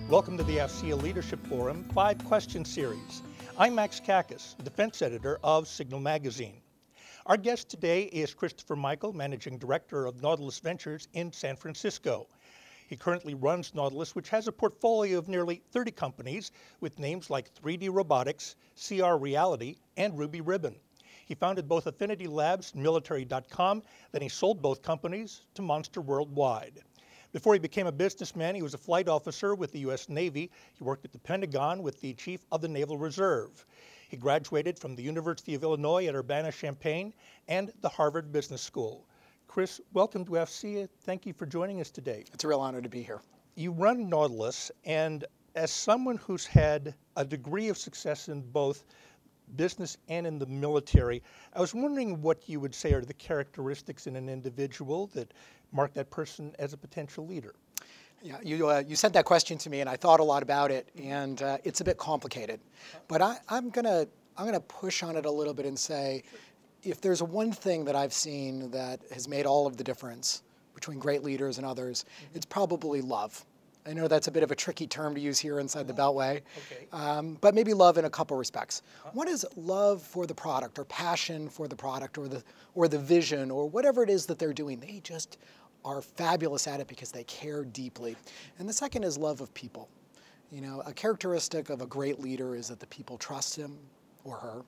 Welcome to the AFCEA Leadership Forum 5-question series. I'm Max Cacas, defense editor of Signal Magazine. Our guest today is Christopher Michel, managing director of Nautilus Ventures in San Francisco. He currently runs Nautilus, which has a portfolio of nearly 30 companies with names like 3D Robotics, CR Reality, and Ruby Ribbon. He founded both Affinity Labs and Military.com, then he sold both companies to Monster Worldwide. Before he became a businessman, he was a flight officer with the U.S. Navy. He worked at the Pentagon with the Chief of the Naval Reserve. He graduated from the University of Illinois at Urbana-Champaign and the Harvard Business School. Chris, welcome to AFCEA. Thank you for joining us today. It's a real honor to be here. You run Nautilus, and as someone who's had a degree of success in both business and in the military, I was wondering what you would say are the characteristics in an individual that mark that person as a potential leader. Yeah, you sent that question to me, and I thought a lot about it, and it's a bit complicated. But I'm gonna push on it a little bit and say, if there's one thing that I've seen that has made all of the difference between great leaders and others, it's probably love. I know that's a bit of a tricky term to use here inside the Beltway, but maybe love in a couple respects. One is love for the product, or passion for the product, or the vision, or whatever it is that they're doing. They just are fabulous at it because they care deeply. And the second is love of people. You know, a characteristic of a great leader is that the people trust him or her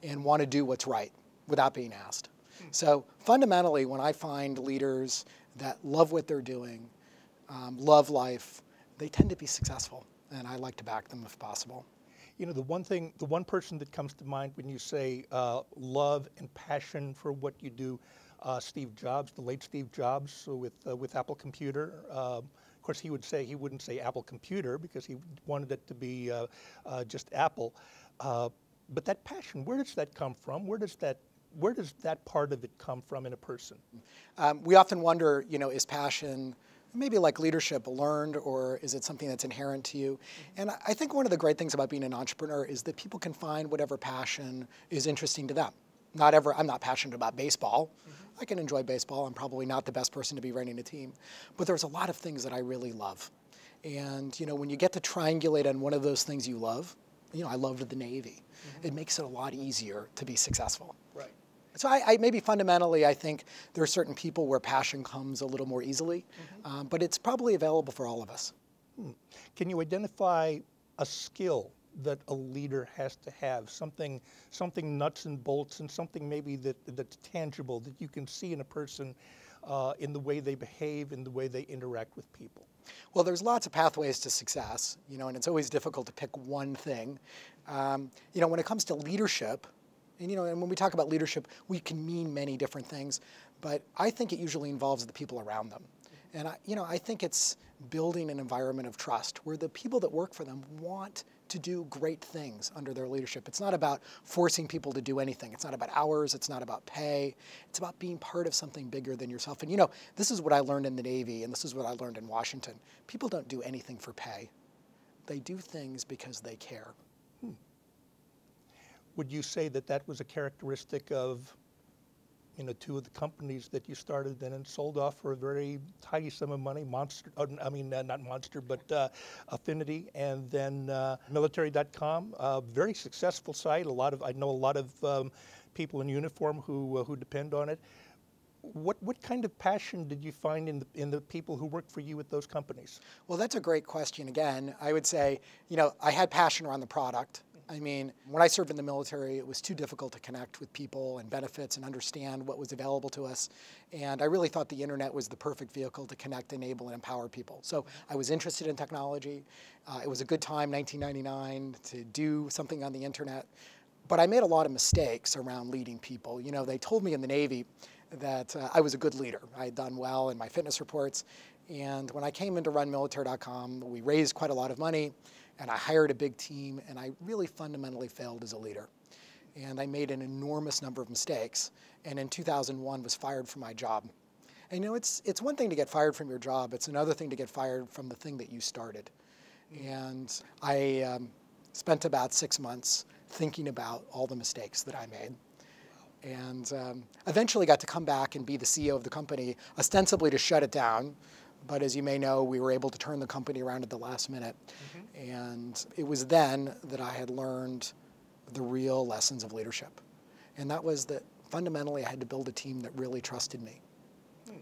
and want to do what's right without being asked. So fundamentally, when I find leaders that love what they're doing, love life, they tend to be successful, and I like to back them if possible. You know, the one person that comes to mind when you say love and passion for what you do, Steve Jobs, the late Steve Jobs with Apple Computer. Of course, he wouldn't say Apple Computer because he wanted it to be just Apple. But that passion, where does that come from? Where does that part of it come from in a person? We often wonder, you know, is passion maybe like leadership learned, or is it something that's inherent to you? And I think one of the great things about being an entrepreneur is that people can find whatever passion is interesting to them. I'm not passionate about baseball. I can enjoy baseball. I'm probably not the best person to be running a team. But there's a lot of things that I really love. And, you know, when you get to triangulate on one of those things you love, you know, I loved the Navy. It makes it a lot easier to be successful. Right. So I maybe fundamentally, I think there are certain people where passion comes a little more easily, but it's probably available for all of us. Can you identify a skill that a leader has to have, something nuts and bolts, and something maybe that's tangible, that you can see in a person in the way they behave, in the way they interact with people? Well, there's lots of pathways to success, you know, and it's always difficult to pick one thing. You know, when it comes to leadership, and, you know, and when we talk about leadership, we can mean many different things, but I think it usually involves the people around them. And, I think it's building an environment of trust where the people that work for them want to do great things under their leadership. It's not about forcing people to do anything. It's not about hours. It's not about pay. It's about being part of something bigger than yourself. And, you know, this is what I learned in the Navy, and this is what I learned in Washington. People don't do anything for pay. They do things because they care. Would you say that was a characteristic of, you know, two of the companies that you started then and sold off for a very tidy sum of money, not Monster, but Affinity, and then Military.com, a very successful site. I know a lot of people in uniform who depend on it. What kind of passion did you find in the people who worked for you at those companies? Well, that's a great question. Again, I would say, you know, I had passion around the product. I mean, when I served in the military, it was too difficult to connect with people and benefits and understand what was available to us. And I really thought the internet was the perfect vehicle to connect, enable, and empower people. So I was interested in technology. It was a good time, 1999, to do something on the internet. But I made a lot of mistakes around leading people. You know, they told me in the Navy that I was a good leader. I had done well in my fitness reports. And when I came in to run Military.com, we raised quite a lot of money, and I hired a big team, and I really fundamentally failed as a leader. And I made an enormous number of mistakes, and in 2001 was fired from my job. And, you know, it's one thing to get fired from your job. It's another thing to get fired from the thing that you started. And I spent about 6 months thinking about all the mistakes that I made. And eventually got to come back and be the CEO of the company, ostensibly to shut it down, But as you may know, we were able to turn the company around at the last minute. And it was then that I had learned the real lessons of leadership. And that was that fundamentally I had to build a team that really trusted me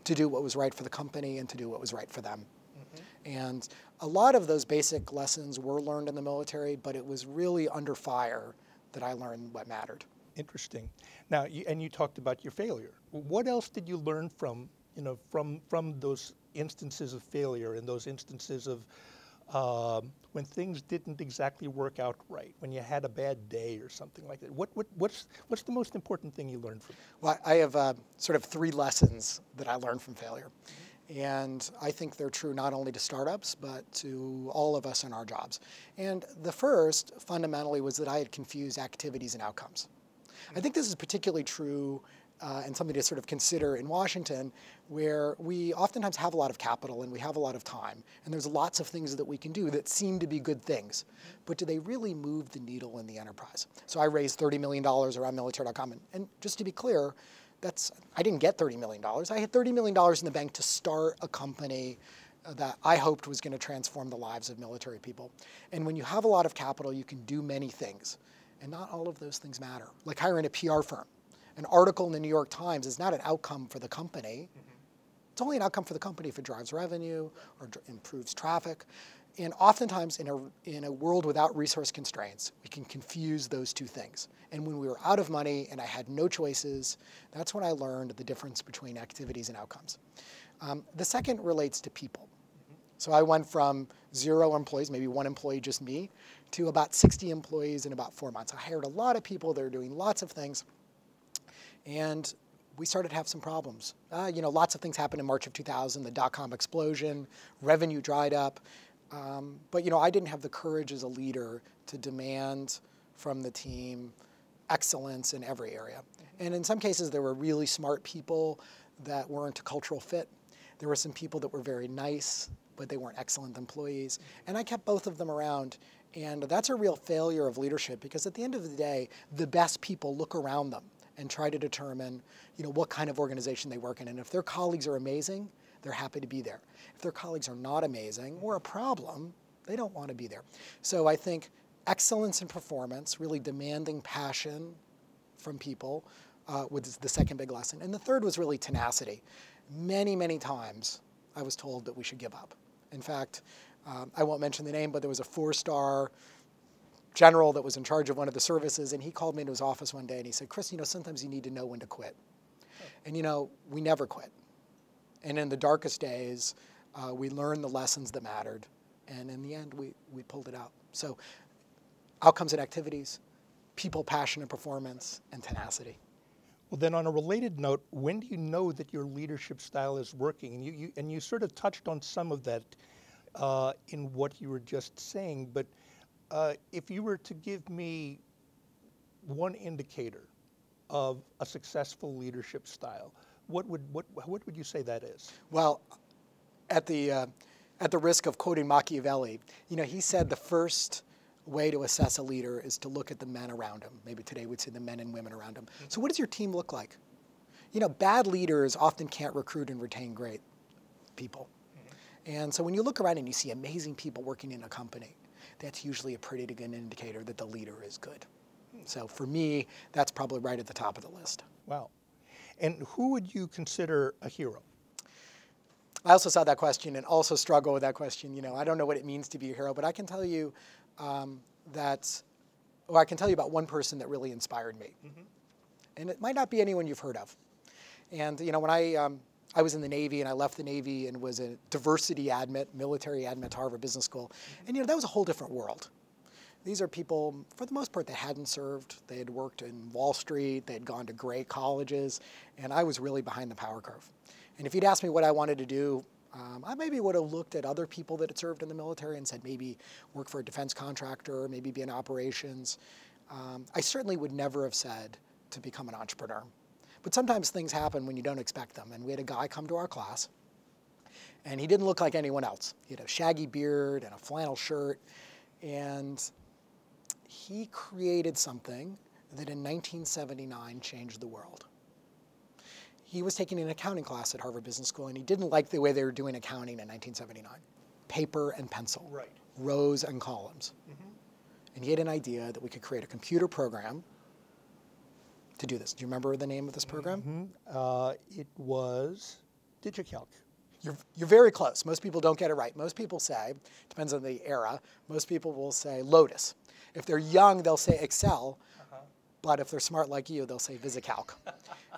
to do what was right for the company and to do what was right for them. And a lot of those basic lessons were learned in the military, but it was really under fire that I learned what mattered. Interesting. Now, you talked about your failure. What else did you learn from those instances of failure and those instances of when things didn't exactly work out right, when you had a bad day or something like that? What's the most important thing you learned from it? Well, I have sort of 3 lessons that I learned from failure. And I think they're true not only to startups, but to all of us in our jobs. And the first, fundamentally, was that I had confused activities and outcomes. I think this is particularly true and something to sort of consider in Washington, where we oftentimes have a lot of capital and we have a lot of time. And there's lots of things that we can do that seem to be good things. But do they really move the needle in the enterprise? So I raised $30 million around military.com. And just to be clear, I didn't get $30 million. I had $30 million in the bank to start a company that I hoped was going to transform the lives of military people. And when you have a lot of capital, you can do many things. And not all of those things matter. Like hiring a PR firm. An article in the New York Times is not an outcome for the company. It's only an outcome for the company if it drives revenue or improves traffic. And oftentimes in a world without resource constraints, we can confuse those two things. And when we were out of money and I had no choices, that's when I learned the difference between activities and outcomes. The second relates to people. So I went from 0 employees, maybe 1 employee, just me, to about 60 employees in about 4 months. I hired a lot of people. They were doing lots of things. And we started to have some problems. Lots of things happened in March of 2000, the dot-com explosion, revenue dried up. But I didn't have the courage as a leader to demand from the team excellence in every area. And in some cases, there were really smart people that weren't a cultural fit. There were some people that were very nice, but they weren't excellent employees. And I kept both of them around. And that's a real failure of leadership, because at the end of the day, the best people look around them and try to determine what kind of organization they work in. And if their colleagues are amazing, they're happy to be there. If their colleagues are not amazing or a problem, they don't want to be there. So I think excellence in performance, really demanding passion from people, was the second big lesson. And the third was really tenacity. Many, many times I was told that we should give up. In fact, I won't mention the name, but there was a 4-star general that was in charge of one of the services, and he called me into his office one day and he said, "Chris, sometimes you need to know when to quit." And we never quit. And in the darkest days, we learned the lessons that mattered. And in the end, we pulled it out. So outcomes and activities, people, passion and performance, and tenacity. Well, then on a related note, when do you know that your leadership style is working? And you sort of touched on some of that in what you were just saying. But if you were to give me one indicator of a successful leadership style, what would you say that is? Well, at the risk of quoting Machiavelli, he said the first way to assess a leader is to look at the men around him. Maybe today we'd say the men and women around him. So what does your team look like? Bad leaders often can't recruit and retain great people. And so when you look around and you see amazing people working in a company, that's usually a pretty good indicator that the leader is good. So for me, that's probably right at the top of the list. Wow. And who would you consider a hero? I also saw that question and also struggle with that question. I don't know what it means to be a hero, but I can tell you I can tell you about one person that really inspired me. And it might not be anyone you've heard of. And when I was in the Navy and I left the Navy and was a diversity admit, military admit to Harvard Business School, and that was a whole different world. These are people, for the most part, they hadn't served. They had worked in Wall Street. They had gone to great colleges. And I was really behind the power curve. And if you'd asked me what I wanted to do, I maybe would have looked at other people that had served in the military and said maybe work for a defense contractor, maybe be in operations. I certainly would never have said to become an entrepreneur. But sometimes things happen when you don't expect them. And we had a guy come to our class, and he didn't look like anyone else. He had a shaggy beard and a flannel shirt. And he created something that in 1979 changed the world. he was taking an accounting class at Harvard Business School, and he didn't like the way they were doing accounting in 1979. Paper and pencil, Right. rows and columns. And he had an idea that we could create a computer program to do this. Do you remember the name of this program? It was DigiCalc. You're very close. Most people don't get it right. Most people say, depends on the era, most people will say Lotus. If they're young, they'll say Excel, but if they're smart like you, they'll say VisiCalc.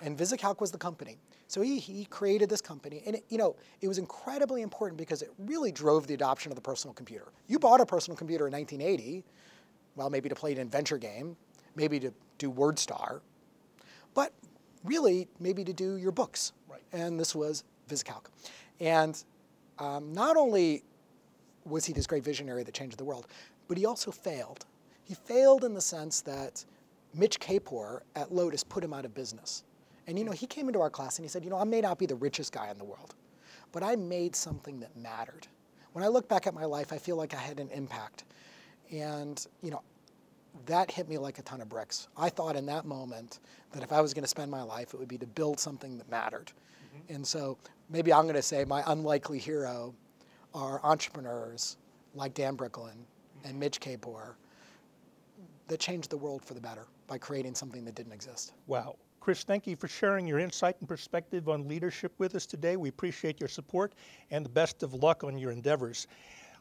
And VisiCalc was the company. So he created this company, and it was incredibly important because it really drove the adoption of the personal computer. You bought a personal computer in 1980, well, maybe to play an adventure game, maybe to do WordStar, but really maybe to do your books. Right. And this was VisiCalc. And not only was he this great visionary that changed the world, but he also failed. He failed in the sense that Mitch Kapor at Lotus put him out of business. And he came into our class and he said, I may not be the richest guy in the world, but I made something that mattered. When I look back at my life, I feel like I had an impact. And that hit me like a ton of bricks. I thought in that moment that if I was going to spend my life, it would be to build something that mattered. And so maybe I'm going to say my unlikely hero are entrepreneurs like Dan Bricklin and Mitch Kapor that changed the world for the better by creating something that didn't exist. Wow. Chris, thank you for sharing your insight and perspective on leadership with us today. We appreciate your support and the best of luck on your endeavors.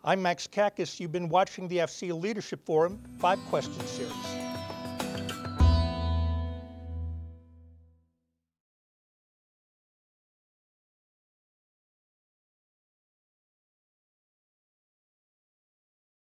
I'm Max Cacas. You've been watching the AFCEA Leadership Forum 5 Question Series.